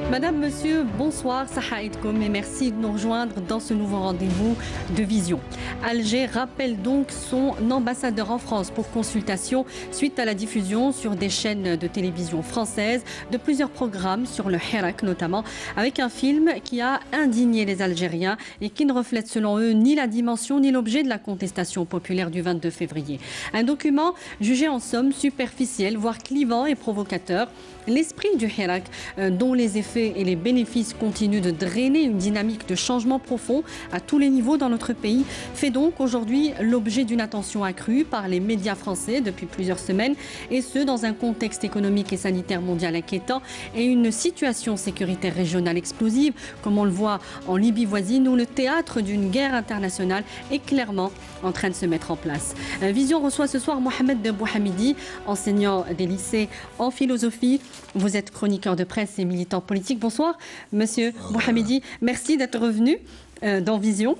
Madame, Monsieur, bonsoir, Sahaïdkoum et merci de nous rejoindre dans ce nouveau rendez-vous de Vision. Alger rappelle donc son ambassadeur en France pour consultation suite à la diffusion sur des chaînes de télévision françaises de plusieurs programmes sur le Hirak notamment, avec un film qui a indigné les Algériens et qui ne reflète selon eux ni la dimension ni l'objet de la contestation populaire du 22 février. Un document jugé en somme superficiel, voire clivant et provocateur. L'esprit du Hirak, dont les effets et les bénéfices continuent de drainer une dynamique de changement profond à tous les niveaux dans notre pays, fait donc aujourd'hui l'objet d'une attention accrue par les médias français depuis plusieurs semaines, et ce dans un contexte économique et sanitaire mondial inquiétant et une situation sécuritaire régionale explosive, comme on le voit en Libye voisine, où le théâtre d'une guerre internationale est clairement en train de se mettre en place. Vision reçoit ce soir Mohamed Bouhamidi, enseignant des lycées en philosophie. Vous êtes chroniqueur de presse et militant politique. Bonsoir, Monsieur Bouhamidi. Merci d'être revenu dans Vision.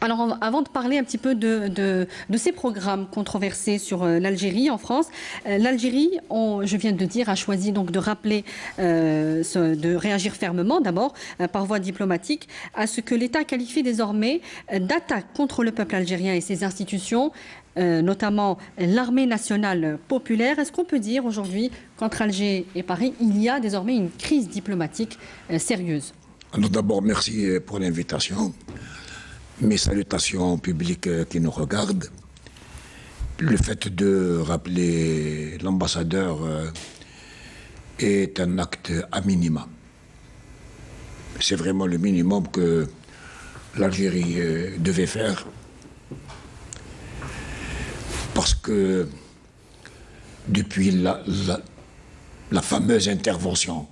Alors, avant de parler un petit peu de ces programmes controversés sur l'Algérie en France, l'Algérie, je viens de le dire, a choisi donc de rappeler, de réagir fermement d'abord par voie diplomatique à ce que l'État qualifie désormais d'attaque contre le peuple algérien et ses institutions, notamment l'armée nationale populaire. Est-ce qu'on peut dire aujourd'hui qu'entre Alger et Paris, il y a désormais une crise diplomatique sérieuse? Alors d'abord, merci pour l'invitation. Mes salutations au public qui nous regarde. Le fait de rappeler l'ambassadeur est un acte à minima. C'est vraiment le minimum que l'Algérie devait faire. Parce que depuis la fameuse intervention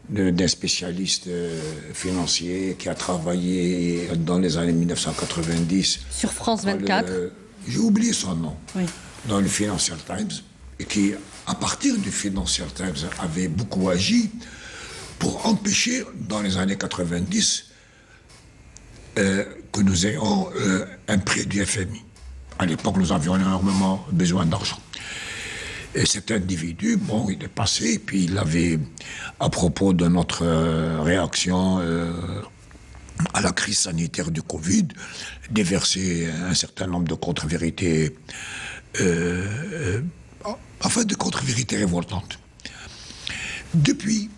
d'un spécialiste financier qui a travaillé dans les années 1990. Sur France 24. J'ai oublié son nom. Oui. Dans le Financial Times. Et qui, à partir du Financial Times, avait beaucoup agi pour empêcher, dans les années 90, que nous ayons un prêt du FMI. À l'époque, nous avions énormément besoin d'argent. Et cet individu, bon, il est passé, et puis il avait, à propos de notre réaction à la crise sanitaire du Covid, déversé un certain nombre de contre-vérités, enfin de contre-vérités révoltantes. Depuis,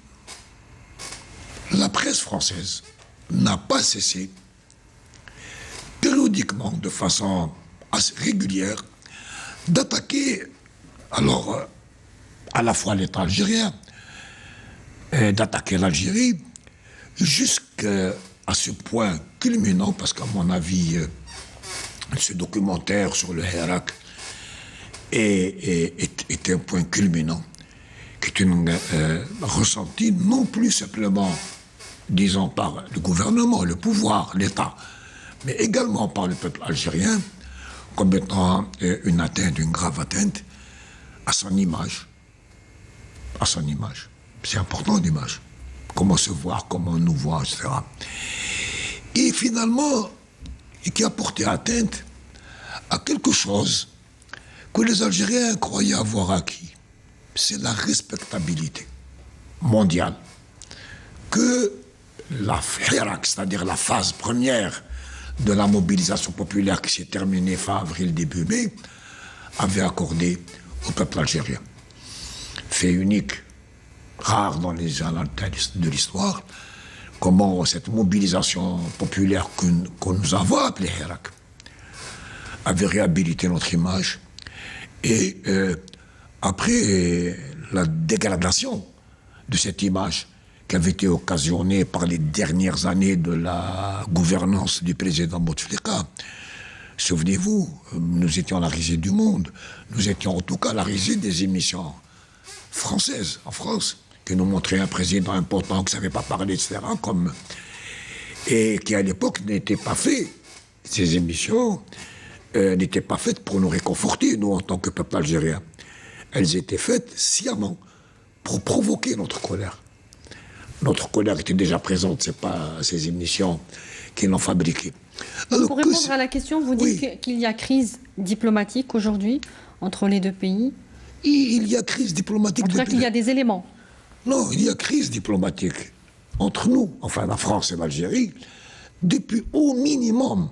la presse française n'a pas cessé, périodiquement, de façon assez régulière, d'attaquer alors à la fois l'État algérien, d'attaquer l'Algérie, jusqu'à ce point culminant, parce qu'à mon avis, ce documentaire sur le Hirak est un point culminant, qui est ressenti non plus simplement, disons, par le gouvernement, le pouvoir, l'État, mais également par le peuple algérien, comme étant une atteinte, une grave atteinte, à son image. À son image. C'est important l'image. Comment se voir, comment on nous voit, etc. Et finalement, qui a porté atteinte à quelque chose que les Algériens croyaient avoir acquis. C'est la respectabilité mondiale. Que la Hirak, c'est-à-dire la phase première de la mobilisation populaire qui s'est terminée fin avril, début mai, avait accordé au peuple algérien. Fait unique, rare dans les annales de l'histoire, comment cette mobilisation populaire que nous avons appelée Hirak avait réhabilité notre image, et après la dégradation de cette image qui avait été occasionnée par les dernières années de la gouvernance du président Bouteflika. Souvenez-vous, nous étions la risée du monde. Nous étions en tout cas la risée des émissions françaises en France, qui nous montraient un président important qui ne savait pas parler, etc. Et qui à l'époque n'était pas fait. Ces émissions n'étaient pas faites pour nous réconforter, nous, en tant que peuple algérien. Elles étaient faites sciemment pour provoquer notre colère. Notre colère était déjà présente, ce n'est pas ces émissions qui l'ont fabriquée. Alors, pour répondre à la question, vous dites qu'il y a crise diplomatique aujourd'hui entre les deux pays? Il y a crise diplomatique. En tout cas, qu'il y a des éléments. Non, il y a crise diplomatique entre nous, enfin la France et l'Algérie, depuis au minimum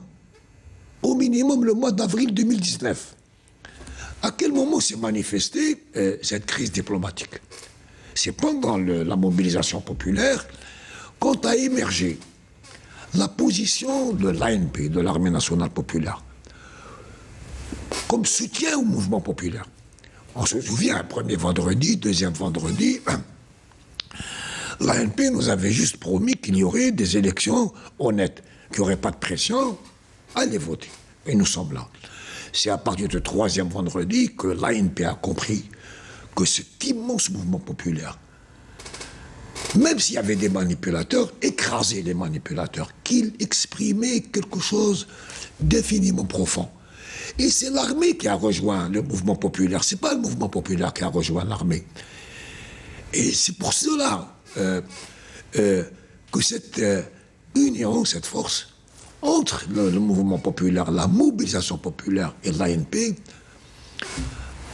le mois d'avril 2019. À quel moment s'est manifestée cette crise diplomatique? C'est pendant la mobilisation populaire quand a émergé la position de l'ANP, de l'Armée nationale populaire, comme soutien au mouvement populaire. On se souvient, premier vendredi, deuxième vendredi, l'ANP nous avait juste promis qu'il y aurait des élections honnêtes, qu'il n'y aurait pas de pression, allez voter. Et nous sommes là. C'est à partir du troisième vendredi que l'ANP a compris que cet immense mouvement populaire, même s'il y avait des manipulateurs, écraser les manipulateurs, qu'il exprimait quelque chose d'infiniment profond. Et c'est l'armée qui a rejoint le mouvement populaire, c'est pas le mouvement populaire qui a rejoint l'armée. Et c'est pour cela que cette union, cette force, entre le mouvement populaire, la mobilisation populaire et l'ANP,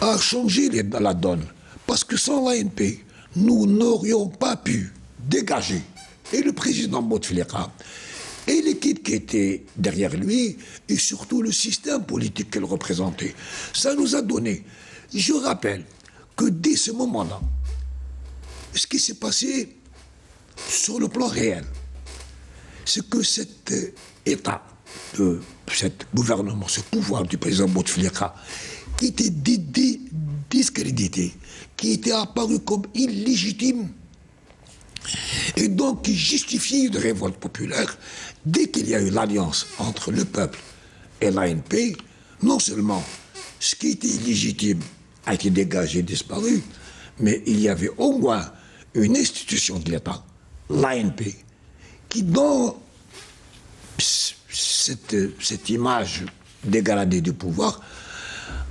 a changé la donne. Parce que sans l'ANP, nous n'aurions pas pu dégager, et le président Bouteflika, et l'équipe qui était derrière lui, et surtout le système politique qu'elle représentait. Ça nous a donné. Je rappelle que dès ce moment-là, ce qui s'est passé sur le plan réel, c'est que cet État, cet gouvernement, ce pouvoir du président Bouteflika, qui était discrédité, qui était apparu comme illégitime, et donc qui justifiait une révolte populaire, dès qu'il y a eu l'alliance entre le peuple et l'ANP, non seulement ce qui était illégitime a été dégagé, disparu, mais il y avait au moins une institution de l'État, l'ANP, qui dans cette image dégradée du pouvoir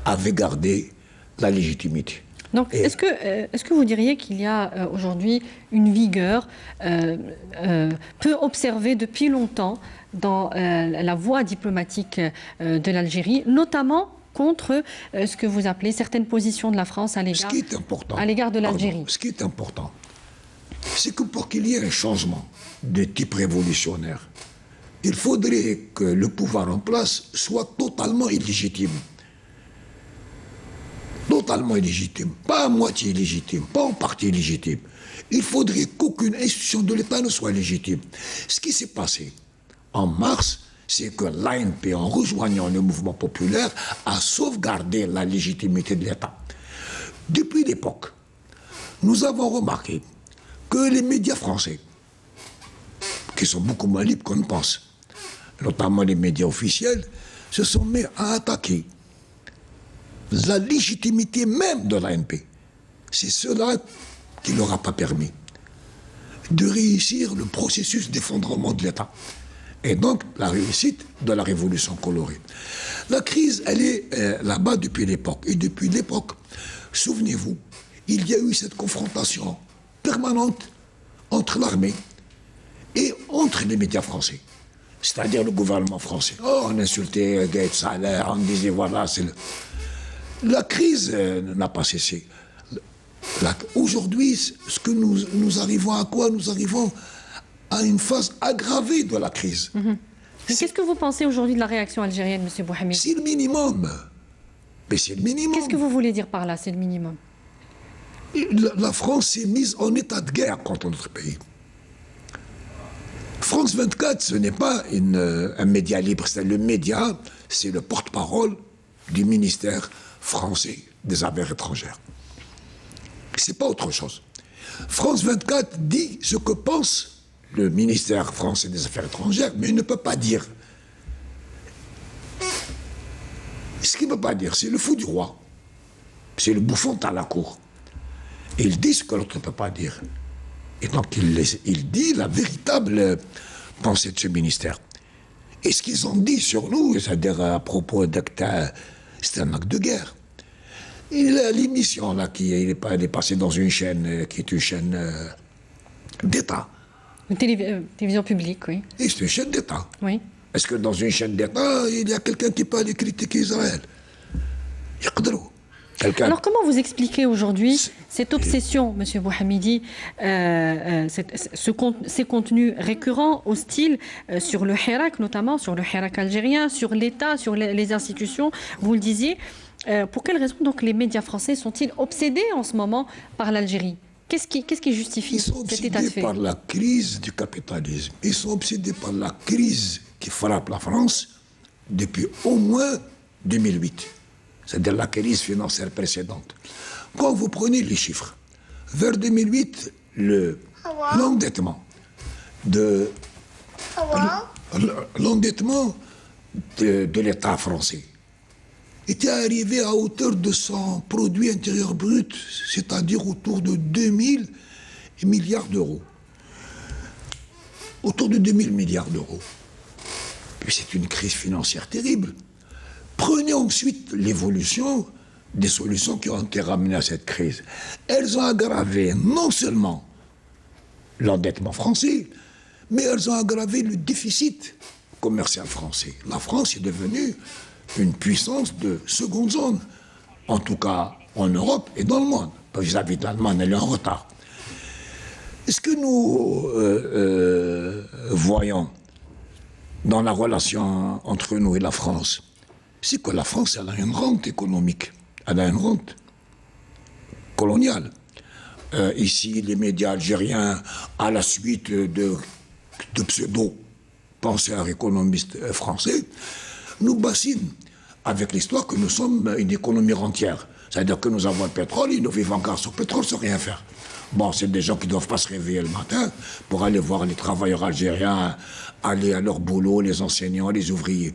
avait gardé la légitimité. Donc, est-ce que vous diriez qu'il y a aujourd'hui une vigueur peu observée depuis longtemps dans la voie diplomatique de l'Algérie, notamment contre ce que vous appelez certaines positions de la France à l'égard de l'Algérie? Ce qui est important, c'est que pour qu'il y ait un changement de type révolutionnaire, il faudrait que le pouvoir en place soit totalement illégitime. Totalement illégitime, pas à moitié illégitime, pas en partie illégitime. Il faudrait qu'aucune institution de l'État ne soit légitime. Ce qui s'est passé en mars, c'est que l'ANP, en rejoignant le mouvement populaire, a sauvegardé la légitimité de l'État. Depuis l'époque, nous avons remarqué que les médias français, qui sont beaucoup moins libres qu'on ne pense, notamment les médias officiels, se sont mis à attaquer la légitimité même de l'ANP. C'est cela qui ne leur a pas permis de réussir le processus d'effondrement de l'État. Et donc, la réussite de la révolution colorée. La crise, elle est là-bas depuis l'époque. Et depuis l'époque, souvenez-vous, il y a eu cette confrontation permanente entre l'armée et entre les médias français. C'est-à-dire le gouvernement français. Oh, on insultait Gaët Salah, on disait voilà, c'est le... La crise n'a pas cessé. Aujourd'hui, ce que nous arrivons à quoi? Nous arrivons à une phase aggravée de la crise. Qu'est-ce que vous pensez aujourd'hui de la réaction algérienne, M. Bouhamid? C'est le minimum. Mais c'est le minimum. Qu'est-ce que vous voulez dire par là, c'est le minimum? La France s'est mise en état de guerre contre notre pays. France 24, ce n'est pas un média libre. Le média, c'est le porte-parole du ministère français des Affaires étrangères. C'est pas autre chose. France 24 dit ce que pense le ministère français des Affaires étrangères, mais il ne peut pas dire. Ce qu'il ne peut pas dire, c'est le fou du roi. C'est le bouffon à la cour. Il dit ce que l'autre ne peut pas dire. Et donc il dit la véritable pensée de ce ministère. Et ce qu'ils ont dit sur nous, c'est-à-dire à propos d'Acta, c'est un acte de guerre. Et l'émission là, elle est passée dans une chaîne qui est une chaîne d'État. Une télévision publique, oui. Et c'est une chaîne d'État. Oui. Est-ce que dans une chaîne d'État, il y a quelqu'un qui peut aller critiquer Israël? Alors comment vous expliquez aujourd'hui cette obsession, M. Bouhamidi, ces contenus récurrents, hostiles, sur le Hirak notamment, sur le Hirak algérien, sur l'État, sur les institutions, vous le disiez. Pour quelles raisons donc les médias français sont-ils obsédés en ce moment par l'Algérie? Qu'est-ce qui justifie cet état de fait? Ils sont obsédés par la crise du capitalisme. Ils sont obsédés par la crise qui frappe la France depuis au moins 2008. C'est-à-dire la crise financière précédente. Quand vous prenez les chiffres, vers 2008, l'endettement de l'État français était arrivé à hauteur de son produit intérieur brut, c'est-à-dire autour de 2000 milliards d'euros. Autour de 2000 milliards d'euros. Puis c'est une crise financière terrible. Prenez ensuite l'évolution des solutions qui ont été ramenées à cette crise. Elles ont aggravé non seulement l'endettement français, mais elles ont aggravé le déficit commercial français. La France est devenue une puissance de seconde zone, en tout cas en Europe et dans le monde. Vis-à-vis de l'Allemagne, elle est en retard. Ce que nous voyons dans la relation entre nous et la France, c'est que la France, elle a une rente économique, elle a une rente coloniale. Ici, les médias algériens, à la suite de pseudo-penseurs économistes français, nous bassinent avec l'histoire que nous sommes une économie rentière. C'est-à-dire que nous avons le pétrole et nous vivons grâce au pétrole sans rien faire. Bon, c'est des gens qui ne doivent pas se réveiller le matin pour aller voir les travailleurs algériens aller à leur boulot, les enseignants, les ouvriers.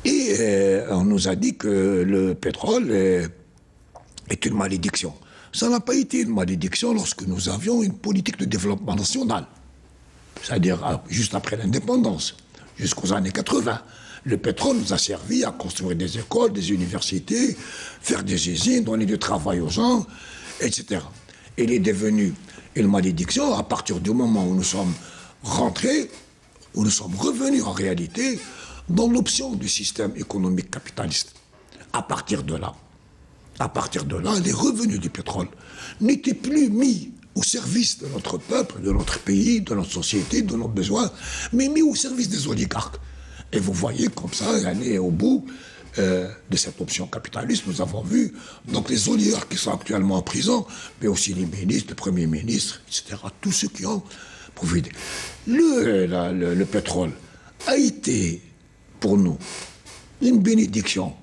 Et on nous a dit que le pétrole est une malédiction. Ça n'a pas été une malédiction lorsque nous avions une politique de développement national. C'est-à-dire juste après l'indépendance, jusqu'aux années 80. Le pétrole nous a servi à construire des écoles, des universités, faire des usines, donner du travail aux gens, etc. Il est devenu une malédiction à partir du moment où nous sommes rentrés, où nous sommes revenus en réalité dans l'option du système économique capitaliste. À partir de là, les revenus du pétrole n'étaient plus mis au service de notre peuple, de notre pays, de notre société, de nos besoins, mais mis au service des oligarques. Et vous voyez comme ça, aller au bout de cette option capitaliste, nous avons vu donc les oligarques qui sont actuellement en prison, mais aussi les ministres, les premiers ministres, etc., tous ceux qui ont profité. Le pétrole a été, pour nous, une bénédiction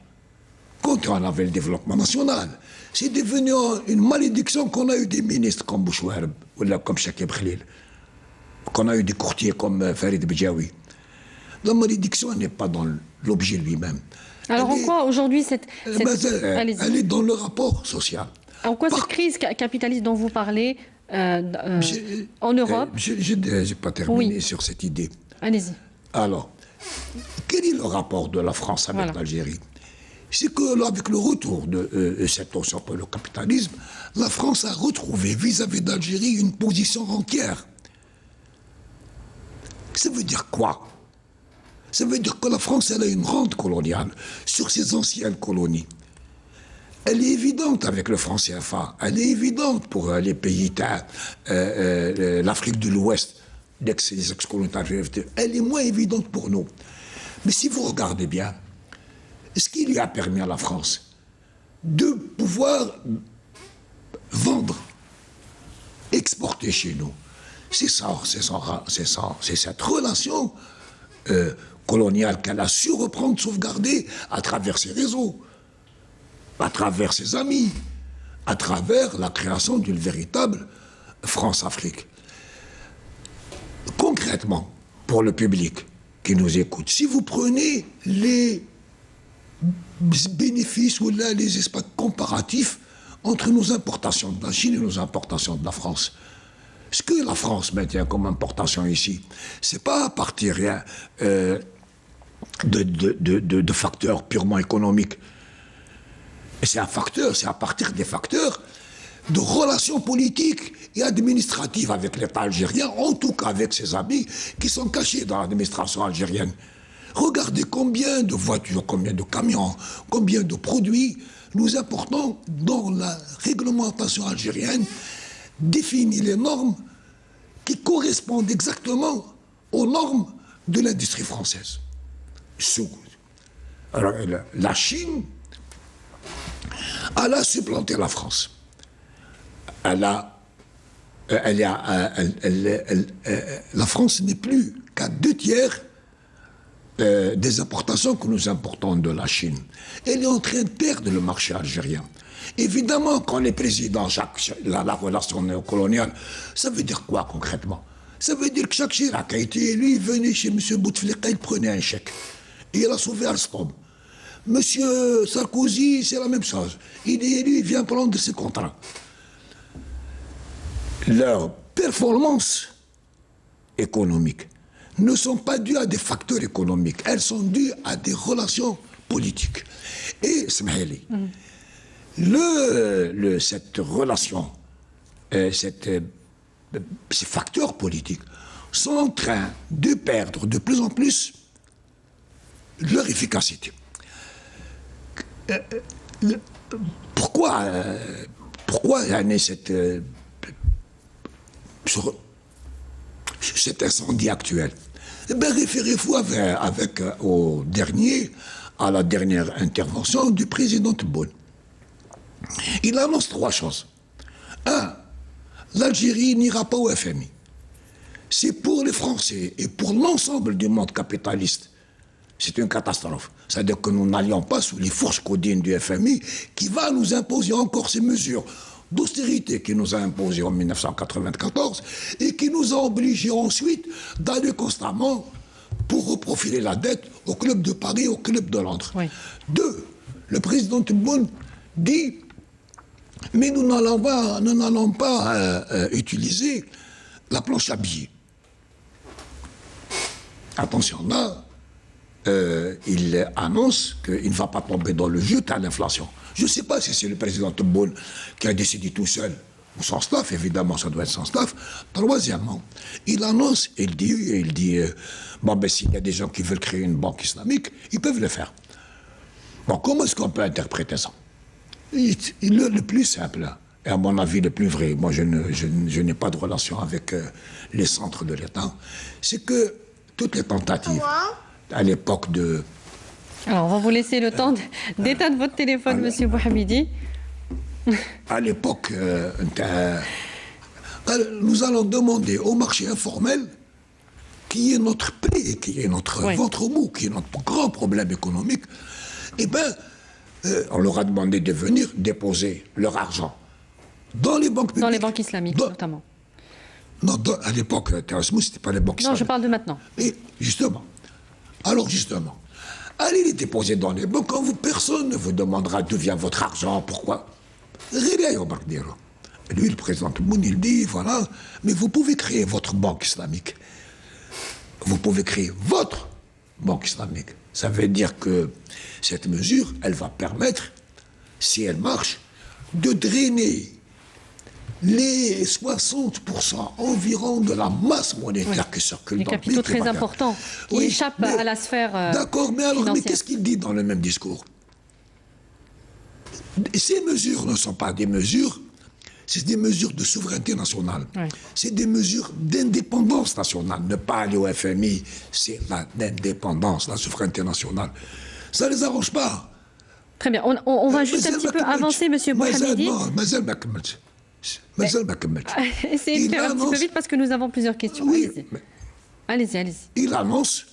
quand on avait le développement national. C'est devenu une malédiction qu'on a eu des ministres comme Bouchouarb, ou comme Chakib Khalil, qu'on a eu des courtiers comme Farid Bidjaoui. La malédiction n'est pas dans l'objet lui-même. Alors en quoi aujourd'hui elle est dans le rapport social. En quoi cette crise capitaliste dont vous parlez en Europe Je n'ai pas terminé sur cette idée. Allez-y. Alors, quel est le rapport de la France avec l'Algérie? C'est qu'avec le retour de cette notion pour le capitalisme, la France a retrouvé vis-à-vis d'Algérie une position entière. Ça veut dire quoi? Ça veut dire que la France, elle a une rente coloniale sur ses anciennes colonies. Elle est évidente avec le franc CFA. Elle est évidente pour les pays, l'Afrique de l'Ouest, les ex-colonies. Elle est moins évidente pour nous. Mais si vous regardez bien, ce qui lui a permis à la France de pouvoir vendre, exporter chez nous, c'est cette relation coloniale qu'elle a su reprendre, sauvegarder à travers ses réseaux, à travers ses amis, à travers la création d'une véritable France-Afrique. Concrètement, pour le public qui nous écoute, si vous prenez les bénéfices ou là, les espaces comparatifs entre nos importations de la Chine et nos importations de la France, ce que la France maintient comme importation ici, c'est pas à partir de facteurs purement économiques. C'est à partir des facteurs de relations politiques et administratives avec l'État algérien, en tout cas avec ses amis qui sont cachés dans l'administration algérienne. Regardez combien de voitures, combien de camions, combien de produits nous importons dans la réglementation algérienne, définit les normes qui correspondent exactement aux normes de l'industrie française. Alors, la Chine, elle a supplanté la France. La France n'est plus qu'à 2/3 des importations que nous importons de la Chine. Elle est en train de perdre le marché algérien. Évidemment, quand les présidents, la relation néocoloniale, ça veut dire quoi concrètement? Ça veut dire que Jacques Chirac a été élu, il venait chez M. Bouteflika, il prenait un chèque. Et il a sauvé Alstom. M. Sarkozy, c'est la même chose. Il est élu, il vient prendre ses contrats. Leurs performances économiques ne sont pas dues à des facteurs économiques, elles sont dues à des relations politiques. Et, Smaheli, cette relation, ces facteurs politiques sont en train de perdre de plus en plus leur efficacité. Pourquoi il y a cet incendie actuel? Eh bien, référez-vous à la dernière intervention du président Tebboune. Il annonce 3 choses. 1. L'Algérie n'ira pas au FMI. C'est pour les Français et pour l'ensemble du monde capitaliste. C'est une catastrophe. C'est-à-dire que nous n'allions pas sous les fourches codines du FMI qui va nous imposer encore ces mesures d'austérité qui nous a imposées en 1994 et qui nous a obligés ensuite d'aller constamment pour reprofiler la dette au club de Paris, au club de Londres. Oui. 2. Le président Tebboune dit mais nous n'allons pas utiliser la planche à billets. Attention, là, il annonce qu'il ne va pas tomber dans le jeu à l'inflation. Je ne sais pas si c'est le président Tebboune qui a décidé tout seul, ou son staff, évidemment, ça doit être son staff. Troisièmement, il annonce, il dit bon, ben, s'il y a des gens qui veulent créer une banque islamique, ils peuvent le faire. Bon, comment est-ce qu'on peut interpréter ça? Le plus simple, et à mon avis le plus vrai, moi je n'ai pas de relation avec les centres de l'État, c'est que toutes les tentatives à l'époque de... Alors, on va vous laisser le temps d'éteindre votre téléphone, monsieur Bouhamidi. À l'époque, nous allons demander au marché informel, qui est notre plaie, qui est notre ventre mou, qui est notre grand problème économique, eh bien, on leur a demandé de venir déposer leur argent dans les banques publiques. Dans les banques islamiques, notamment. Non, à l'époque, ce n'était pas les banques islamiques. Non, je parle de maintenant. Et justement, allez les déposer dans les banques, personne ne vous demandera d'où vient votre argent, pourquoi. Lui, le président Tebboune, il dit, voilà, mais vous pouvez créer votre banque islamique. Vous pouvez créer votre banque islamique. Ça veut dire que cette mesure, elle va permettre, si elle marche, de drainer les 60% environ de la masse monétaire qui circule dans le pays. Des capitaux très importants qui échappent à la sphère d'accord, mais alors, mais qu'est-ce qu'il dit dans le même discours? Ces mesures ne sont pas des mesures, c'est des mesures de souveraineté nationale. Oui. C'est des mesures d'indépendance nationale. Ne pas aller au FMI, c'est l'indépendance, la souveraineté nationale. Ça ne les arrange pas. Très bien. On va juste un petit peu avancer, M. Bouhamidi. Essayez de faire un petit peu vite parce que nous avons plusieurs questions. Oui, allez-y. Il annonce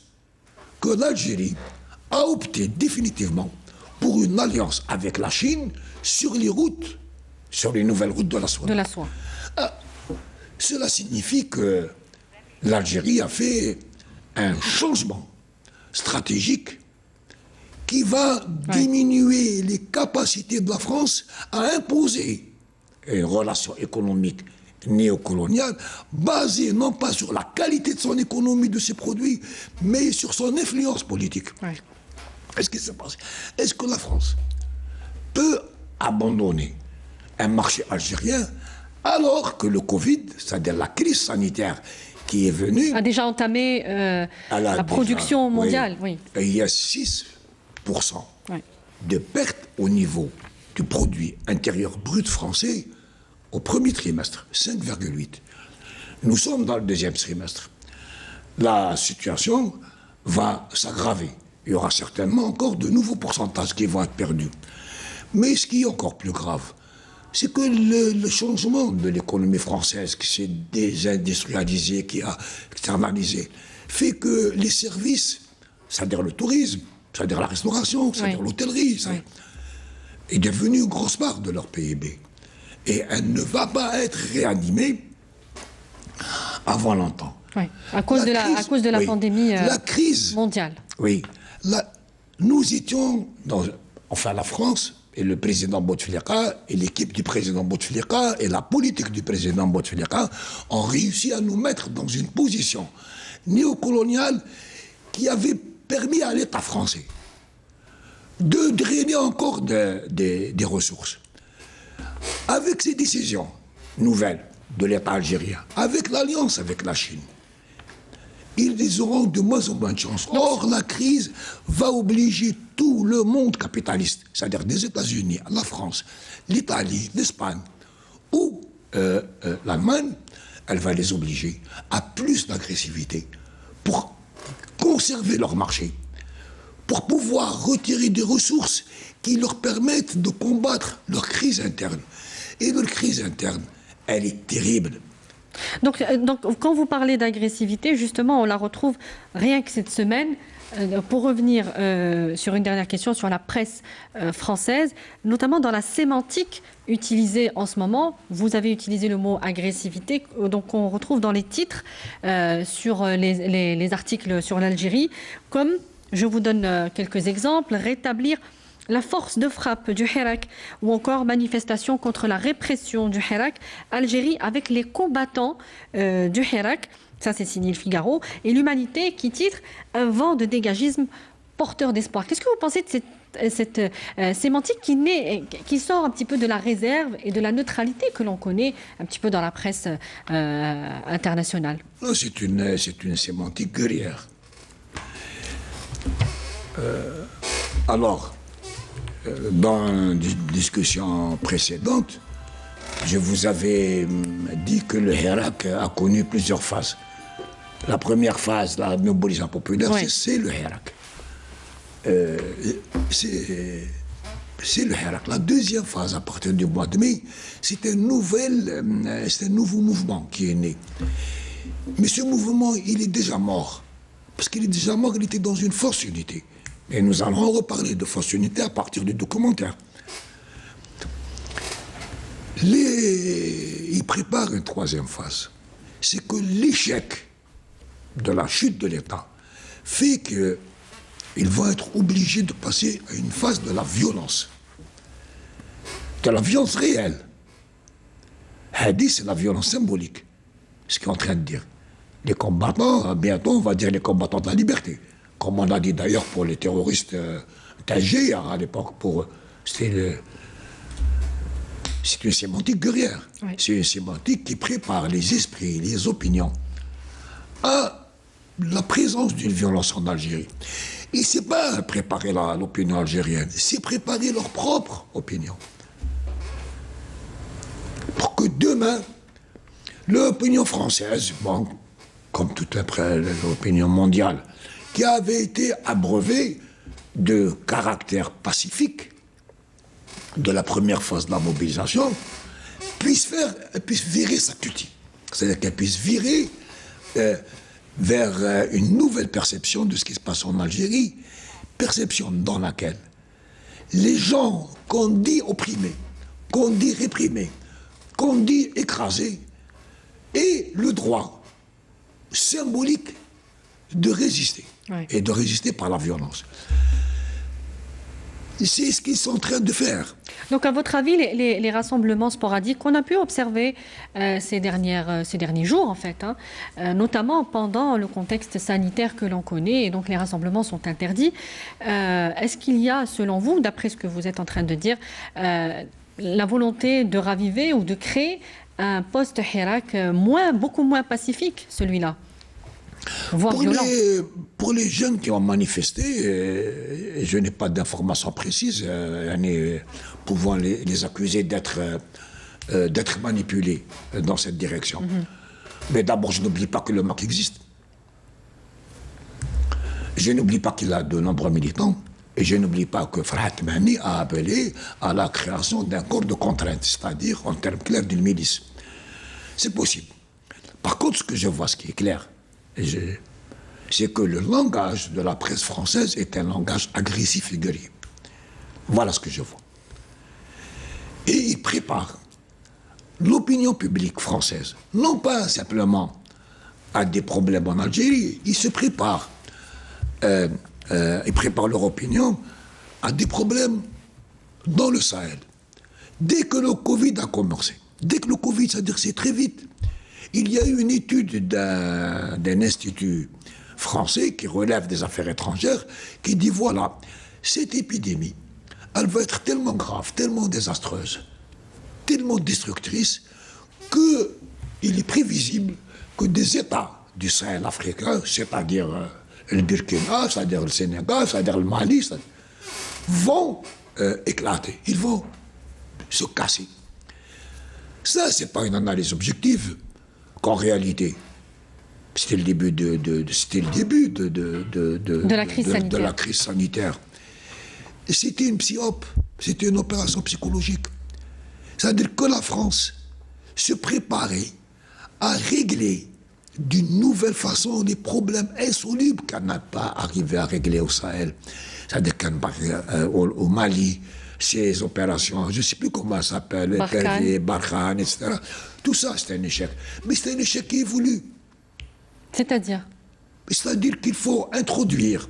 que l'Algérie a opté définitivement pour une alliance avec la Chine sur les routes, sur les nouvelles routes de la soie. Cela signifie que l'Algérie a fait un changement stratégique qui va diminuer les capacités de la France à imposer une relation économique néocoloniale basée non pas sur la qualité de son économie, de ses produits, mais sur son influence politique. Est-ce qu'il se passe? Est-ce que la France peut abandonner un marché algérien alors que le Covid, c'est-à-dire la crise sanitaire qui est venu... A déjà entamé la production mondiale, oui. Et il y a 6% de perte au niveau du produit intérieur brut français au premier trimestre, 5,8. Nous sommes dans le deuxième trimestre. La situation va s'aggraver. Il y aura certainement encore de nouveaux pourcentages qui vont être perdus. Mais ce qui est encore plus grave, c'est que le changement de l'économie française qui s'est désindustrialisée, qui a externalisé, fait que les services, c'est-à-dire le tourisme, c'est-à-dire la restauration, c'est-à-dire l'hôtellerie, est devenu une grosse part de leur PIB. Et elle ne va pas être réanimée avant longtemps. Oui, à cause de la pandémie mondiale. Oui. Nous étions, la France et le président Bouteflika et l'équipe du président Bouteflika et la politique du président Bouteflika ont réussi à nous mettre dans une position néocoloniale qui avait permis à l'État français de drainer encore des ressources. Avec ces décisions nouvelles de l'État algérien, avec l'alliance avec la Chine, ils auront de moins en moins de chance. Or, la crise va obliger tout le monde capitaliste, c'est-à-dire des États-Unis, la France, l'Italie, l'Espagne ou l'Allemagne, elle va les obliger à plus d'agressivité pour conserver leur marché, pour pouvoir retirer des ressources qui leur permettent de combattre leur crise interne. Et leur crise interne, elle est terrible. Donc, quand vous parlez d'agressivité, justement, on la retrouve rien que cette semaine. Pour revenir sur une dernière question sur la presse française, notamment dans la sémantique utilisée en ce moment, vous avez utilisé le mot agressivité, donc on retrouve dans les titres sur les articles sur l'Algérie, comme, je vous donne quelques exemples, rétablir la force de frappe du Hirak ou encore manifestation contre la répression du Hirak, Algérie avec les combattants du Hirak, ça c'est signé le Figaro, et l'Humanité qui titre un vent de dégagisme porteur d'espoir. Qu'est-ce que vous pensez de cette sémantique qui sort un petit peu de la réserve et de la neutralité que l'on connaît un petit peu dans la presse internationale? C'est une sémantique guerrière. Alors, dans une discussion précédente, je vous avais dit que le Hirak a connu plusieurs phases. La première phase, la mobilisation populaire, c'est le Hirak. C'est le Hirak. La deuxième phase, à partir du mois de mai, c'est un nouveau mouvement qui est né. Mais ce mouvement, il est déjà mort. Parce qu'il est déjà mort, il était dans une fausse unité. Et nous allons reparler de fausse unité à partir du documentaire. Il prépare une troisième phase. C'est que l'échec de la chute de l'État fait qu'ils vont être obligés de passer à une phase de la violence. De la violence réelle. Hadi, c'est la violence symbolique. Ce qu'il est en train de dire. Les combattants, bientôt, on va dire les combattants de la liberté. Comme on a dit d'ailleurs pour les terroristes d'Alger à l'époque. C'est une sémantique guerrière. Oui. C'est une sémantique qui prépare les esprits, les opinions à la présence d'une violence en Algérie. Et ce n'est pas préparer l'opinion algérienne, c'est préparer leur propre opinion. Pour que demain, l'opinion française, bon, comme toute l'opinion mondiale, qui avait été abreuvée de caractère pacifique de la première phase de la mobilisation, puisse virer sa cutie. C'est-à-dire qu'elle puisse virer vers une nouvelle perception de ce qui se passe en Algérie, perception dans laquelle les gens qu'on dit opprimés, qu'on dit réprimés, qu'on dit écrasés, aient le droit symbolique de résister, et de résister par la violence. C'est ce qu'ils sont en train de faire. Donc, à votre avis, les rassemblements sporadiques qu'on a pu observer ces derniers jours, en fait, notamment pendant le contexte sanitaire que l'on connaît, et donc les rassemblements sont interdits, est-ce qu'il y a, selon vous, d'après ce que vous êtes en train de dire, la volonté de raviver ou de créer un post-Hirak beaucoup moins pacifique, celui-là, voire violent. Pour les jeunes qui ont manifesté, je n'ai pas d'informations précises, pouvant les accuser d'être manipulés dans cette direction. Mais d'abord, je n'oublie pas que le MAC existe. Je n'oublie pas qu'il a de nombreux militants. Et je n'oublie pas que Farhat Mehni a appelé à la création d'un corps de contrainte, c'est-à-dire, en termes clairs, d'une milice. C'est possible. Par contre, ce que je vois, ce qui est clair, c'est que le langage de la presse française est un langage agressif et guerrier. Voilà ce que je vois. Et il prépare l'opinion publique française, non pas simplement à des problèmes en Algérie, ils se préparent, ils préparent leur opinion à des problèmes dans le Sahel. Dès que le Covid a commencé, dès que le Covid, c'est-à-dire c'est très vite, il y a eu une étude d'un institut français qui relève des affaires étrangères, qui dit voilà, cette épidémie, elle va être tellement grave, tellement désastreuse, tellement destructrice, qu'il est prévisible que des États du Sahel africain, c'est-à-dire le Burkina, c'est-à-dire le Sénégal, c'est-à-dire le Mali, vont éclater, ils vont se casser. Ça, c'est pas une analyse objective, qu'en réalité, c'était le début de la crise sanitaire. C'était une psyope, c'était une opération psychologique. C'est-à-dire que la France se préparait à régler d'une nouvelle façon les problèmes insolubles qu'elle n'a pas arrivé à régler au Sahel. C'est-à-dire qu'au Mali, ces opérations, je ne sais plus comment ça s'appelle, Barkhane, etc. Tout ça, c'est un échec. Mais c'est un échec qui est voulu. C'est-à-dire qu'il faut introduire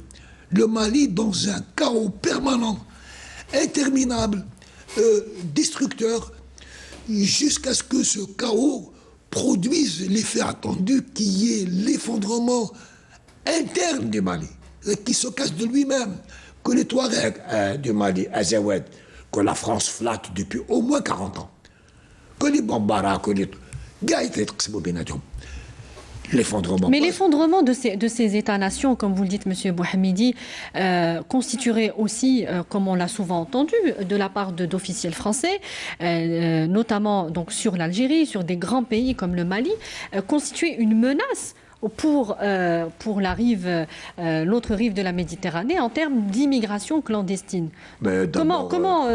le Mali dans un chaos permanent, interminable, destructeur, jusqu'à ce que ce chaos produise l'effet attendu qui est l'effondrement interne du Mali, qui se casse de lui-même, que les Touaregs du Mali, Azawad, que la France flatte depuis au moins 40 ans, que les Bambara, que les... L'effondrement. Mais l'effondrement de ces États-nations, comme vous le dites, M. Bouhamidi, constituerait aussi, comme on l'a souvent entendu, de la part d'officiels français, notamment donc, sur l'Algérie, sur des grands pays comme le Mali, constituer une menace pour l'autre rive de la Méditerranée en termes d'immigration clandestine. Comment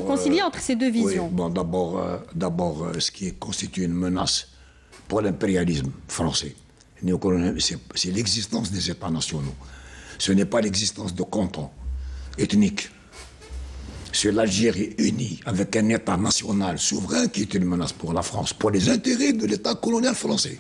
concilier entre ces deux visions? Oui, bon, d'abord, ce qui constitue une menace pour l'impérialisme français, c'est l'existence des États nationaux. Ce n'est pas l'existence de cantons ethniques. C'est l'Algérie unie avec un État national souverain qui est une menace pour la France, pour les intérêts de l'État colonial français.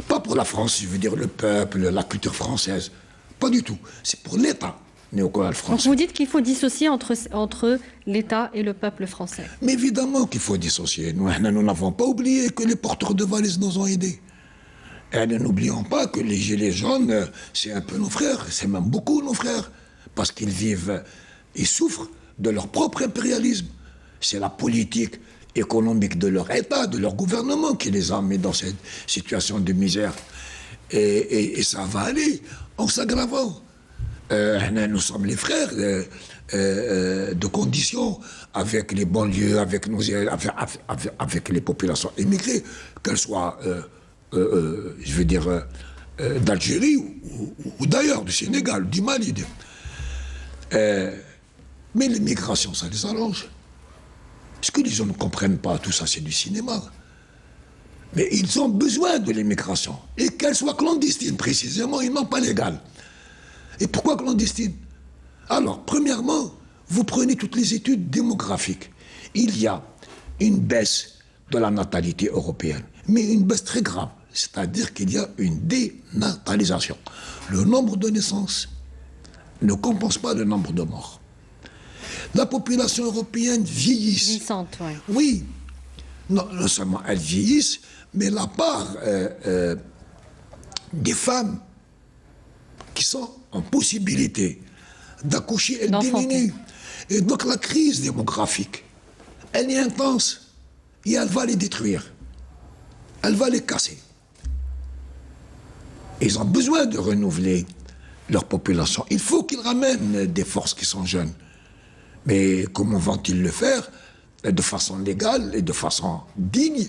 Pas pour la France, je veux dire le peuple, la culture française. Pas du tout. C'est pour l'État néocolonial français. Donc vous dites qu'il faut dissocier entre l'État et le peuple français. Mais évidemment qu'il faut dissocier. Nous n'avons pas oublié que les porteurs de valises nous ont aidés. Et n'oublions pas que les Gilets jaunes, c'est un peu nos frères, c'est même beaucoup nos frères, parce qu'ils vivent, ils souffrent de leur propre impérialisme. C'est la politique économique de leur État, de leur gouvernement qui les a mis dans cette situation de misère. Et ça va aller en s'aggravant. Nous sommes les frères de conditions avec les banlieues, avec les populations immigrées, qu'elles soient, je veux dire, d'Algérie ou d'ailleurs, du Sénégal, du Mali. Mais l'immigration, ça les arrange. Ce que les gens ne comprennent pas, tout ça, c'est du cinéma. Mais ils ont besoin de l'immigration. Et qu'elle soit clandestine, précisément, et non pas légale. Et pourquoi clandestine? Alors, premièrement, vous prenez toutes les études démographiques. Il y a une baisse de la natalité européenne, mais une baisse très grave. C'est-à-dire qu'il y a une dénatalisation. Le nombre de naissances ne compense pas le nombre de morts. La population européenne vieillit. Vieillissante, oui. Oui. Non seulement elles vieillissent, mais la part des femmes qui sont en possibilité d'accoucher, elle diminue. Et donc la crise démographique, elle est intense. et elle va les détruire. Elle va les casser. Ils ont besoin de renouveler leur population. Il faut qu'ils ramènent des forces qui sont jeunes. Mais comment vont-ils le faire? De façon légale et de façon digne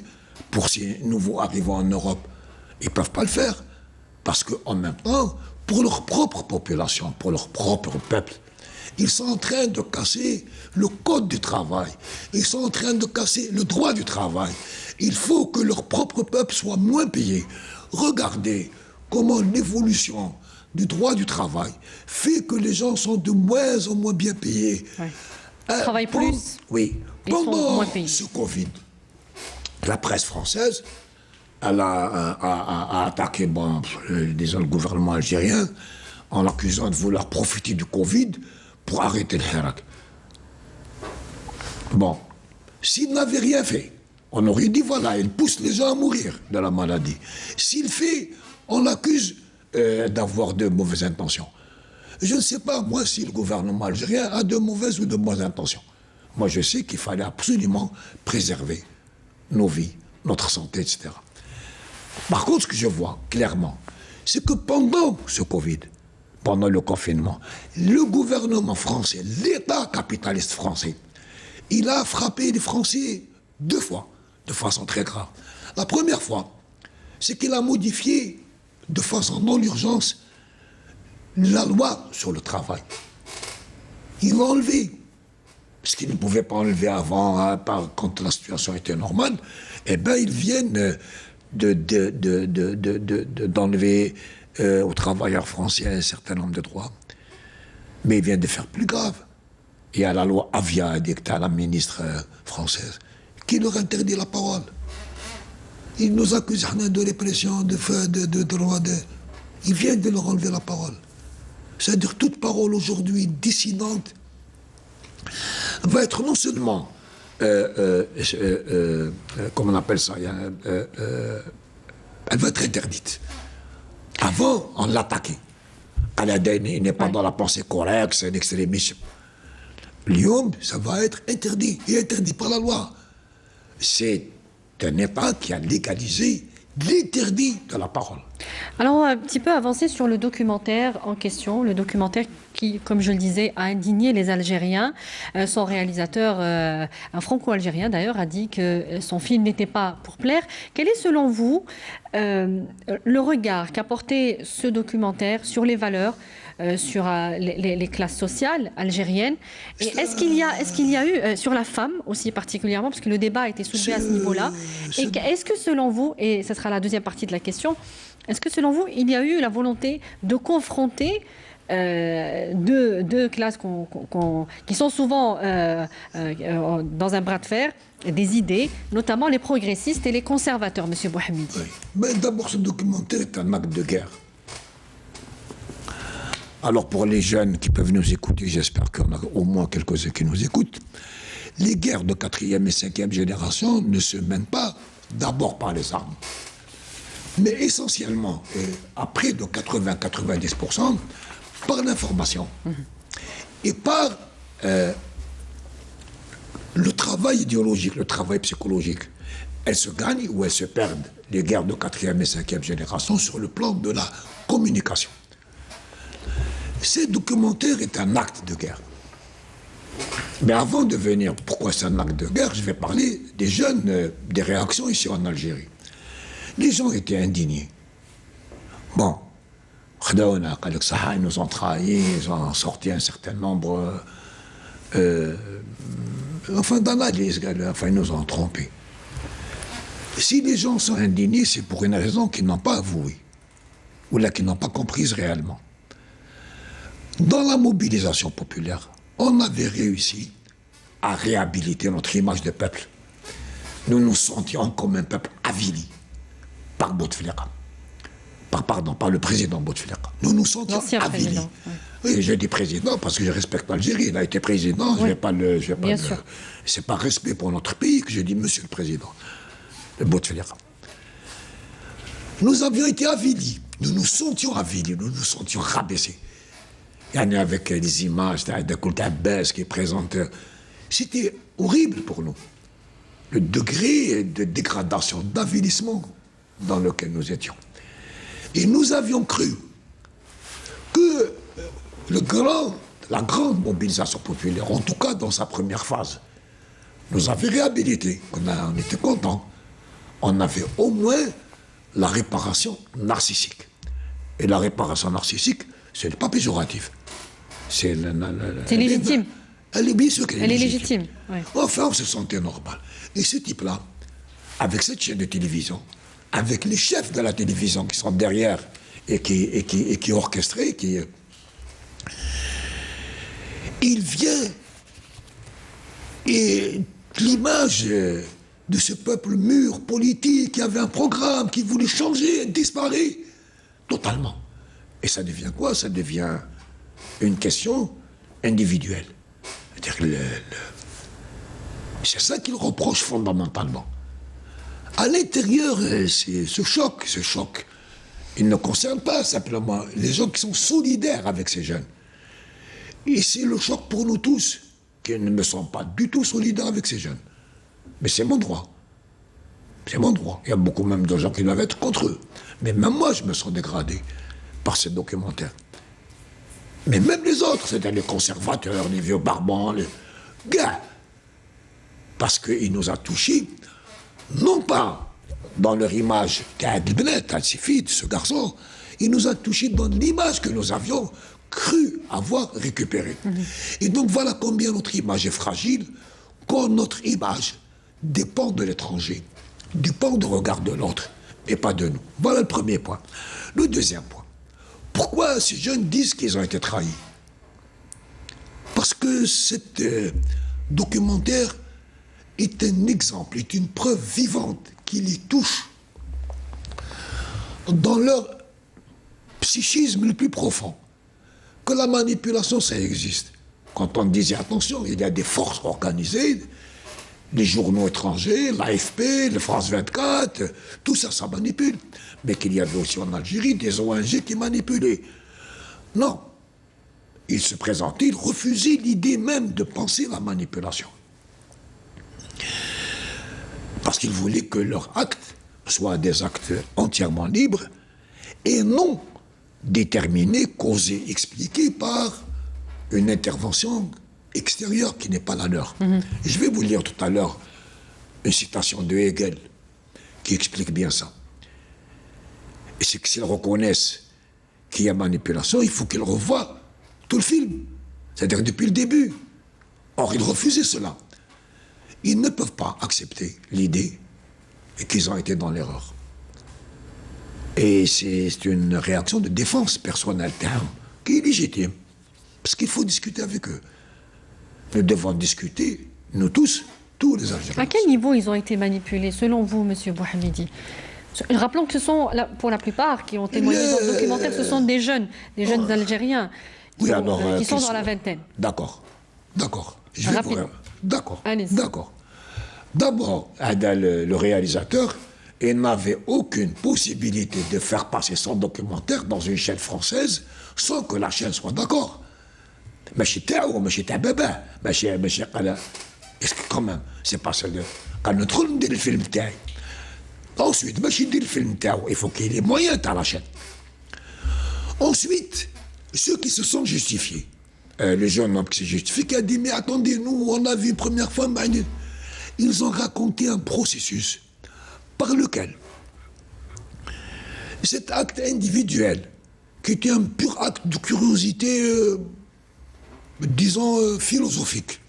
pour ces nouveaux arrivants en Europe? Ils ne peuvent pas le faire. Parce qu'en même temps, pour leur propre population, pour leur propre peuple, ils sont en train de casser le code du travail. Ils sont en train de casser le droit du travail. Il faut que leur propre peuple soit moins payé. Regardez comment l'évolution du droit du travail fait que les gens sont de moins en moins bien payés. Ouais. Ils travaillent plus. Oui. Ils sont Pendant moins payés. ce Covid, la presse française, elle a attaqué disons, le gouvernement algérien en l'accusant de vouloir profiter du Covid pour arrêter le Hirak. Bon, s'il n'avait rien fait, on aurait dit voilà, il pousse les gens à mourir de la maladie. S'il fait, on l'accuse d'avoir de mauvaises intentions. Je ne sais pas, moi, si le gouvernement algérien a de mauvaises ou de bonnes intentions. Moi, je sais qu'il fallait absolument préserver nos vies, notre santé, etc. Par contre, ce que je vois clairement, c'est que pendant ce Covid, pendant le confinement, le gouvernement français, l'État capitaliste français, il a frappé les Français 2 fois, de façon très grave. La première fois, c'est qu'il a modifié de façon non urgence la loi sur le travail. Il l'a enlevé. Ce qu'il ne pouvait pas enlever avant, hein, quand la situation était normale, eh bien, ils viennent d'enlever aux travailleurs français un certain nombre de droits. Mais ils viennent de faire plus grave. Il y a la loi Avia, dictée à la ministre française, qui leur interdit la parole. Ils nous accusent de répression, de droit de... Ils viennent de leur enlever la parole. C'est-à-dire toute parole aujourd'hui dissidente va être non seulement, comment on appelle ça, elle va être interdite. Avant, on l'attaquait. Il n'est pas dans la pensée correcte, c'est un extrémisme. Lyon, ça va être interdit, et interdit par la loi. C'est un État qui a légalisé l'interdit de la parole. Alors, on va un petit peu avancer sur le documentaire en question, le documentaire qui, comme je le disais, a indigné les Algériens. Son réalisateur, un franco-algérien d'ailleurs, a dit que son film n'était pas pour plaire. Quel est selon vous le regard qu'a porté ce documentaire sur les valeurs, sur les classes sociales algériennes? Et est-ce qu'il y a eu, sur la femme aussi particulièrement, parce que le débat a été soulevé à ce niveau-là, et est-ce que selon vous, et ce sera la deuxième partie de la question, est-ce que selon vous, il y a eu la volonté de confronter deux classes qui sont souvent dans un bras de fer, des idées, notamment les progressistes et les conservateurs, M. Bouhamidi? Oui. Mais d'abord, ce documentaire est un acte de guerre. Alors pour les jeunes qui peuvent nous écouter, j'espère qu'il y en a au moins quelques-uns qui nous écoutent, les guerres de 4e et 5e génération ne se mènent pas d'abord par les armes, mais essentiellement, à près de 80-90%, par l'information et par le travail idéologique, le travail psychologique. Elles se gagnent ou elles se perdent, les guerres de 4e et 5e génération, sur le plan de la communication. Ce documentaire est un acte de guerre. Mais avant de venir, pourquoi c'est un acte de guerre, je vais parler des jeunes, des réactions ici en Algérie. Les gens étaient indignés. Bon, ils nous ont trahis, ils ont sorti un certain nombre d'analyses, ils nous ont trompés. Si les gens sont indignés, c'est pour une raison qu'ils n'ont pas avouée, ou là qu'ils n'ont pas comprise réellement. Dans la mobilisation populaire, on avait réussi à réhabiliter notre image de peuple. Nous nous sentions comme un peuple avili par Bouteflika. Par le président Bouteflika. Nous nous sentions avilis. Oui, je dis président parce que je respecte l'Algérie. Il a été président, je vais pas le... C'est par respect pour notre pays que je dis monsieur le président Bouteflika. Nous avions été avilis. Nous nous sentions avilis, nous nous sentions rabaissés. Il y en a avec les images de Koult Abbas qui présentent. C'était horrible pour nous. le degré de dégradation, d'avilissement dans lequel nous étions. Et nous avions cru que la grande mobilisation populaire, en tout cas dans sa première phase, nous avait réhabilité. On était contents. On avait au moins la réparation narcissique. Et la réparation narcissique, ce n'est pas péjoratif. C'est légitime. Elle est bien sûr qu'elle est légitime. Ouais. Enfin, on se sentait normal. Et ce type-là, avec cette chaîne de télévision, avec les chefs de la télévision qui sont derrière et qui orchestraient, il vient et l'image de ce peuple mûr, politique, qui avait un programme, qui voulait changer, disparaît totalement. Et ça devient quoi? Ça devient une question individuelle. C'est ça qu'il reproche fondamentalement. À l'intérieur, ce choc, il ne concerne pas simplement les gens qui sont solidaires avec ces jeunes. Et c'est le choc pour nous tous, qui ne me sont pas du tout solidaires avec ces jeunes. Mais c'est mon droit. C'est mon droit. Il y a beaucoup même de gens qui doivent être contre eux. Mais même moi, je me sens dégradé par ces documentaires. Mais même les autres, c'est-à-dire les conservateurs, les vieux barbants, les gars. Parce qu'il nous a touchés, non pas dans leur image, ce garçon, il nous a touchés dans l'image que nous avions cru avoir récupérée. Et donc voilà combien notre image est fragile, quand notre image dépend de l'étranger, dépend du regard de l'autre, et pas de nous. Voilà le premier point. Le deuxième point. Pourquoi ces jeunes disent qu'ils ont été trahis? Parce que cet documentaire est un exemple, est une preuve vivante qui les touche dans leur psychisme le plus profond. Que la manipulation, ça existe. Quand on disait, attention, il y a des forces organisées, les journaux étrangers, l'AFP, le France 24, tout ça, ça manipule. Mais qu'il y avait aussi en Algérie des ONG qui manipulaient. Non. Ils se présentaient, ils refusaient l'idée même de penser la manipulation. Parce qu'ils voulaient que leurs actes soient des actes entièrement libres et non déterminés, causés, expliqués par une intervention extérieure qui n'est pas la leur. Je vais vous lire tout à l'heure une citation de Hegel qui explique bien ça. Et c'est que s'ils reconnaissent qu'il y a manipulation, il faut qu'ils revoient tout le film, c'est-à-dire depuis le début. Or, ils refusaient cela. Ils ne peuvent pas accepter l'idée qu'ils ont été dans l'erreur. Et c'est une réaction de défense personnelle qui est légitime. Parce qu'il faut discuter avec eux. Nous devons discuter, nous tous les Algériens. À quel niveau ils ont été manipulés, selon vous, M. Bouhamidi? Rappelons que ce sont, pour la plupart, qui ont témoigné dans le documentaire, ce sont des jeunes Algériens qui sont dans la vingtaine. D'accord. Je vais vous... D'accord. D'abord, le réalisateur, il n'avait aucune possibilité de faire passer son documentaire dans une chaîne française sans que la chaîne soit d'accord. Est-ce que quand même, c'est pas ça de... Quand nous trouvons le film, ensuite, il faut qu'il y ait les moyens à la chaîne. Ensuite, ceux qui se sont justifiés, le jeune homme qui s'est justifié, qui a dit, mais attendez, nous, on a vu une première fois, ils ont raconté un processus par lequel cet acte individuel, qui était un pur acte de curiosité, disons, philosophique,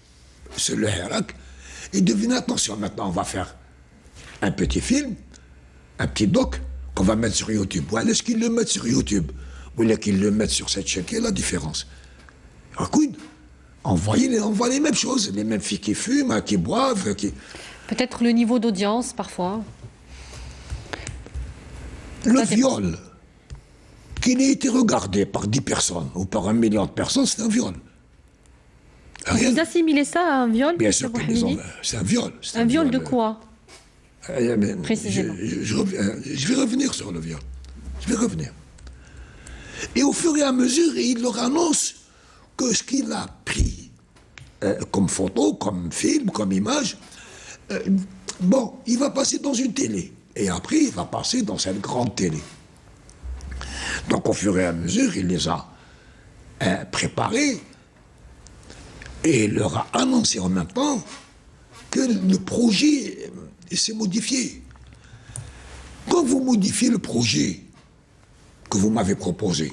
c'est le Hirak, est devenu, attention, maintenant on va faire un petit film, un petit doc, qu'on va mettre sur YouTube. Ou est-ce qu'ils le mettent sur YouTube? Ou est-ce qu'ils le mettent sur cette chaîne? Quelle est la différence? Écoute, on voit les mêmes choses, les mêmes filles qui fument, qui boivent, qui... Peut-être le niveau d'audience, parfois. Le viol, qui n'a été regardé par 10 personnes ou par 1 million de personnes, c'est un viol. Rien. Vous assimilez ça à un viol? Bien sûr que c'est un viol. Un viol de quoi? Précisément. Je vais revenir sur le viol. Je vais revenir. Et au fur et à mesure, il leur annonce que ce qu'il a pris comme photo, comme film, comme image, Bon, il va passer dans une télé. Et après, il va passer dans cette grande télé. Donc, au fur et à mesure, il les a préparés et il leur a annoncé en même temps que le projet s'est modifié. Quand vous modifiez le projet que vous m'avez proposé,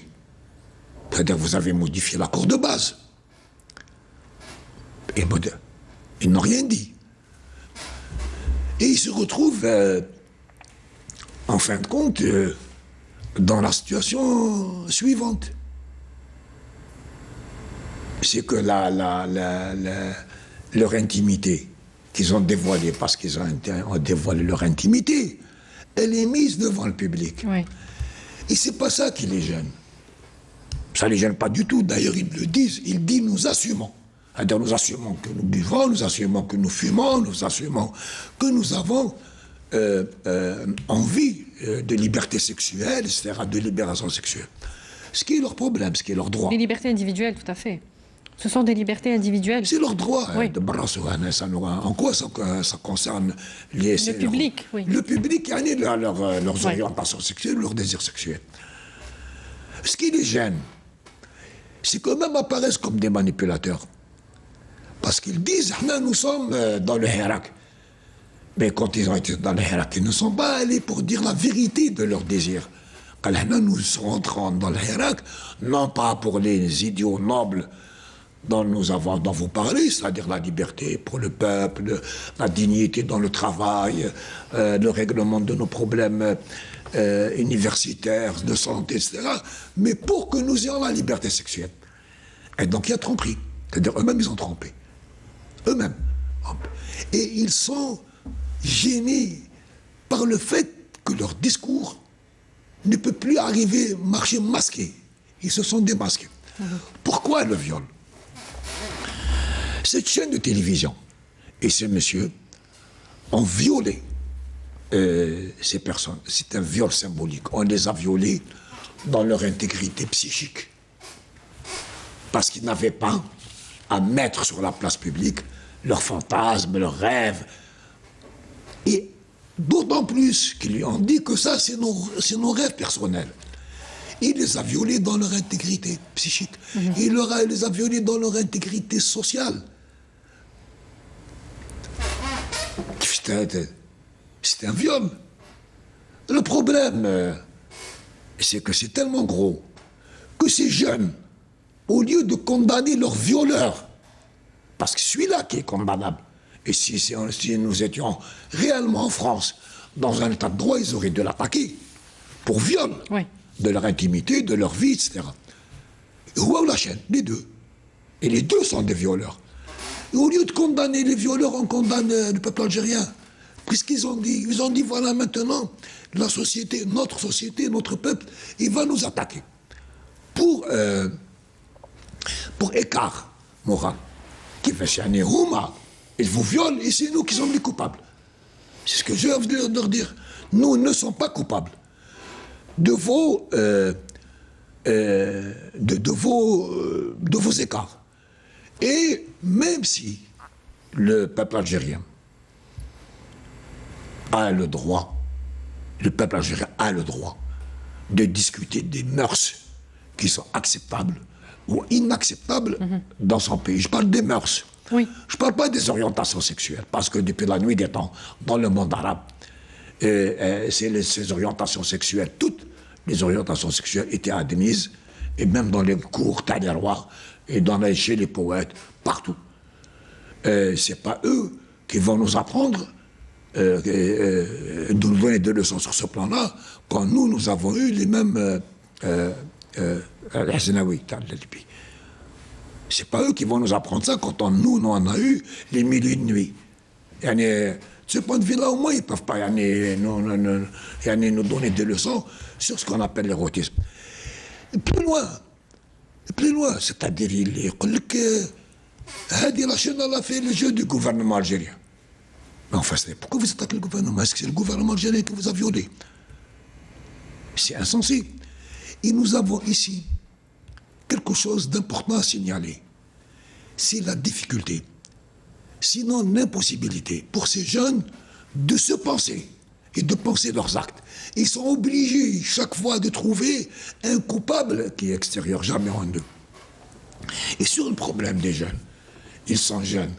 c'est-à-dire que vous avez modifié l'accord de base, et ils n'ont rien dit. Et ils se retrouvent, en fin de compte, dans la situation suivante. C'est que leur intimité, qu'ils ont dévoilée, parce qu'ils ont dévoilé leur intimité, elle est mise devant le public. Oui. Et c'est pas ça qui les gêne. Ça ne les gêne pas du tout. D'ailleurs, ils le disent. Ils disent nous assumons. C'est-à-dire nous assumons que nous buvons, nous assumons que nous fumons, nous assumons que nous avons envie de liberté sexuelle, etc., de libération sexuelle. Ce qui est leur problème, ce qui est leur droit. Les libertés individuelles, tout à fait. Ce sont des libertés individuelles. C'est leur droit Oui. de Barasouane. En quoi ça concerne le public, oui. Le public qui a leurs orientations sexuelles, leurs désirs sexuels. Ce qui les gêne, c'est qu'eux-mêmes apparaissent comme des manipulateurs. Parce qu'ils disent, nous sommes dans le Hirak. Mais quand ils ont été dans le Hirak, ils ne sont pas allés pour dire la vérité de leurs désirs. Quand nous rentrons dans le Hirak, non pas pour les idiots nobles dont vous parlez, c'est-à-dire la liberté pour le peuple, la dignité dans le travail, le règlement de nos problèmes universitaires, de santé, etc., mais pour que nous ayons la liberté sexuelle. Et donc il y a tromperie. C'est-à-dire eux-mêmes, ils ont trompé. Eux-mêmes. Et ils sont gênés par le fait que leur discours ne peut plus arriver, marcher masqué. Ils se sont démasqués. Pourquoi le viol? Cette chaîne de télévision et ces messieurs ont violé ces personnes. C'est un viol symbolique. On les a violés dans leur intégrité psychique. Parce qu'ils n'avaient pas à mettre sur la place publique leurs fantasmes, leurs rêves. Et d'autant plus qu'ils lui ont dit que ça, c'est nos rêves personnels. Il les a violés dans leur intégrité psychique. Il les a violés dans leur intégrité sociale. C'était un viol. Le problème, c'est que c'est tellement gros que ces jeunes, au lieu de condamner leur violeur, parce que celui-là qui est condamnable, et si nous étions réellement en France, dans un état de droit, ils auraient dû l'attaquer pour viol. Oui. De leur intimité, de leur vie, etc. Et où la chaîne? Les deux. Et les deux sont des violeurs. Et au lieu de condamner les violeurs, on condamne le peuple algérien. Puisqu'ils ont dit, voilà maintenant, la société, notre peuple, il va nous attaquer. Pour écart moral. Qui fait chianer Houma, ils vous violent et c'est nous qui sommes les coupables. C'est ce que je veux leur dire. Nous ne sommes pas coupables de vos écarts. Et même si le peuple algérien a le droit, de discuter des mœurs qui sont acceptables ou inacceptables dans son pays. Je parle des mœurs. Oui. Je ne parle pas des orientations sexuelles, parce que depuis la nuit des temps, dans le monde arabe, ces orientations sexuelles, toutes les orientations sexuelles étaient admises, et même dans les cours taïrois, et chez les poètes, partout. Ce n'est pas eux qui vont nous apprendre, de nous donner des leçons sur ce plan-là, quand nous avons eu les mêmes c'est pas eux qui vont nous apprendre ça quand nous on a eu les mille et une nuits. De ce point de vue-là, au moins, ils ne peuvent pas nous donner des leçons sur ce qu'on appelle l'érotisme. Plus loin, c'est-à-dire, il dit que la chaîne a fait le jeu du gouvernement algérien. Mais enfin, pourquoi vous attaquez le gouvernement? Est-ce que c'est le gouvernement algérien qui vous a violé? C'est insensé. Et nous avons ici quelque chose d'important à signaler. C'est la difficulté, sinon l'impossibilité, pour ces jeunes de se penser et de penser leurs actes. Ils sont obligés chaque fois de trouver un coupable qui est extérieur, jamais en eux. Et sur le problème des jeunes, ils sont jeunes.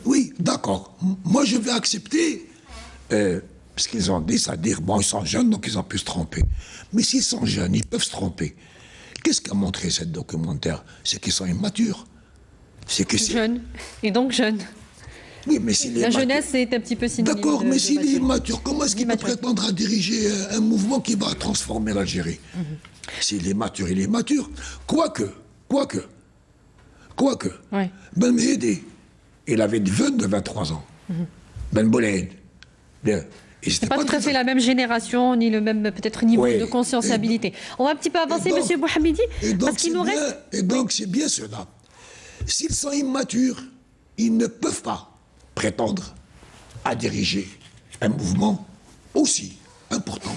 Oui, d'accord. Moi, je vais accepter ce qu'ils ont dit, c'est-à-dire, bon, ils sont jeunes, donc ils ont pu se tromper. Mais s'ils sont jeunes, ils peuvent se tromper. Qu'est-ce qu'a montré ce documentaire? C'est qu'ils sont immatures. C'est que c'est... Jeunes. Et donc jeunes. Oui, mais s'il est La immature... jeunesse est un petit peu synonyme. D'accord, mais s'il est maturité. immature, comment est-ce qu'il peut prétendre à diriger un mouvement qui va transformer l'Algérie? S'il est mature, il est mature. Quoique, Oui. Ben Mehdi, il avait 23 ans. Ben Boulaïd, C'est pas tout à fait la même génération, ni le même peut-être niveau de conscienciabilité. On va un petit peu avancer, Monsieur Bouhamidi, parce qu'il nous reste... Et donc c'est bien cela. S'ils sont immatures, ils ne peuvent pas prétendre à diriger un mouvement aussi important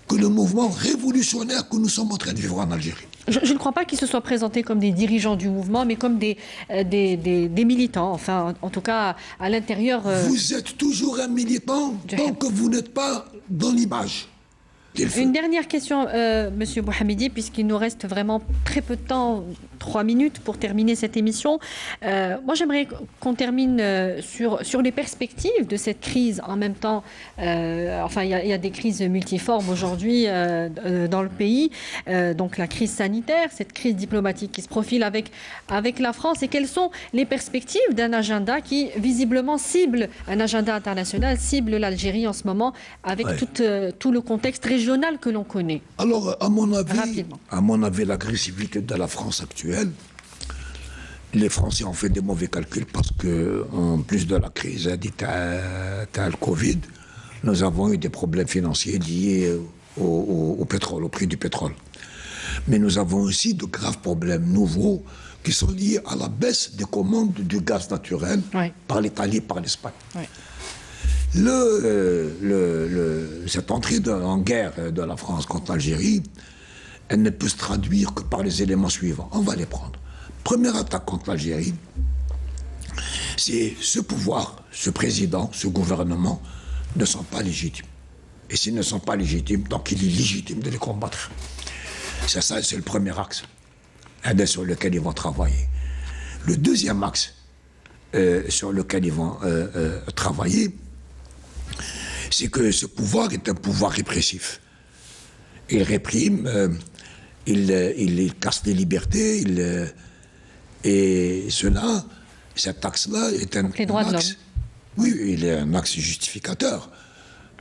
que le mouvement révolutionnaire que nous sommes en train de vivre en Algérie. Je ne crois pas qu'ils se soient présentés comme des dirigeants du mouvement, mais comme des militants, enfin, en tout cas, à l'intérieur... Vous êtes toujours un militant tant que vous n'êtes pas dans l'image. Une dernière question, Monsieur Bouhamidi, puisqu'il nous reste vraiment très peu de temps, 3 minutes pour terminer cette émission. Moi, j'aimerais qu'on termine sur les perspectives de cette crise. En même temps, enfin, il y a des crises multiformes aujourd'hui dans le pays. Donc, la crise sanitaire, cette crise diplomatique qui se profile avec la France. Et quelles sont les perspectives d'un agenda qui, visiblement, cible un agenda international, cible l'Algérie en ce moment, avec tout le contexte régional que l'on connaît? Alors, à mon avis, l'agressivité de la France actuelle, les Français ont fait des mauvais calculs parce que, en plus de la crise dite à le Covid, nous avons eu des problèmes financiers liés au pétrole, au prix du pétrole. Mais nous avons aussi de graves problèmes nouveaux qui sont liés à la baisse des commandes du gaz naturel par l'Italie, par l'Espagne. Cette entrée en guerre de la France contre l'Algérie, elle ne peut se traduire que par les éléments suivants. On va les prendre. Première attaque contre l'Algérie, c'est ce pouvoir, ce président, ce gouvernement ne sont pas légitimes. Et s'ils ne sont pas légitimes, donc il est légitime de les combattre. C'est le premier axe sur lequel ils vont travailler. Le deuxième axe sur lequel ils vont travailler, c'est que ce pouvoir est un pouvoir répressif. Il réprime, il casse les libertés, et cet axe-là est un axe... Oui, il est un axe justificateur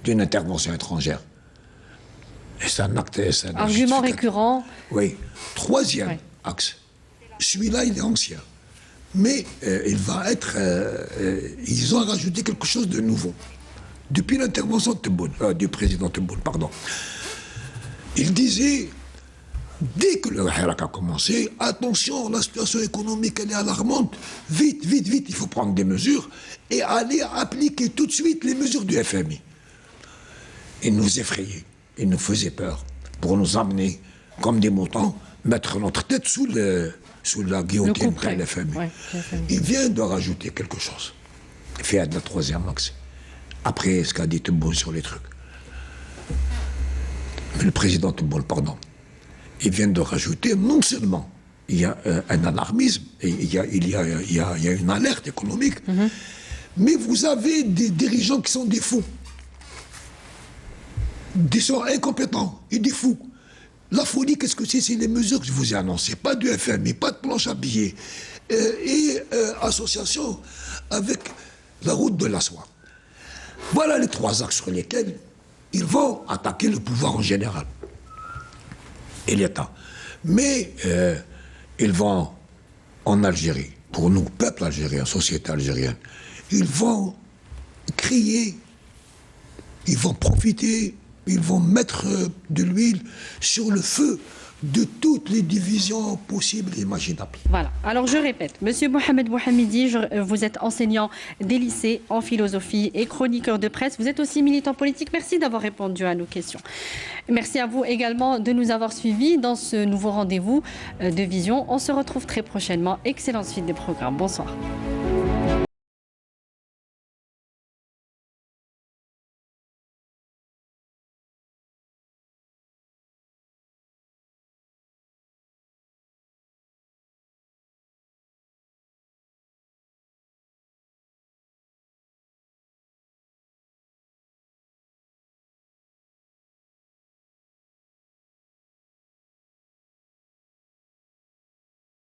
d'une intervention étrangère. Et c'est un acte... Argument récurrent. Oui. Troisième axe. Celui-là, il est ancien. Mais il va être... ils ont rajouté quelque chose de nouveau. Depuis l'intervention du président Tebboune, pardon. Il disait, dès que le Hirak a commencé, attention, la situation économique, elle est alarmante, vite, il faut prendre des mesures et aller appliquer tout de suite les mesures du FMI. Il nous effrayait, il nous faisait peur, pour nous amener, comme des moutons, mettre notre tête sous la guillotine de la FMI. Il vient de rajouter quelque chose. Il fait de la troisième axe. Après ce qu'a dit Tebboune sur les trucs. Mais le président Tebboune, pardon, il vient de rajouter, non seulement il y a un alarmisme, et il y a une alerte économique, mais vous avez des dirigeants qui sont des fous. Des gens incompétents et des fous. La folie, qu'est-ce que c'est? C'est les mesures que je vous ai annoncées. Pas du FMI, pas de planche à billets. Et association avec la route de la soie. Voilà les trois axes sur lesquels ils vont attaquer le pouvoir en général et l'État. Mais ils vont en Algérie, pour nous, peuple algérien, société algérienne, ils vont crier, ils vont profiter, ils vont mettre de l'huile sur le feu de toutes les divisions possibles et imaginables. Voilà. Alors je répète, Monsieur Mohamed Bouhamidi, vous êtes enseignant des lycées en philosophie et chroniqueur de presse. Vous êtes aussi militant politique. Merci d'avoir répondu à nos questions. Merci à vous également de nous avoir suivis dans ce nouveau rendez-vous de Vision. On se retrouve très prochainement. Excellente suite des programmes. Bonsoir.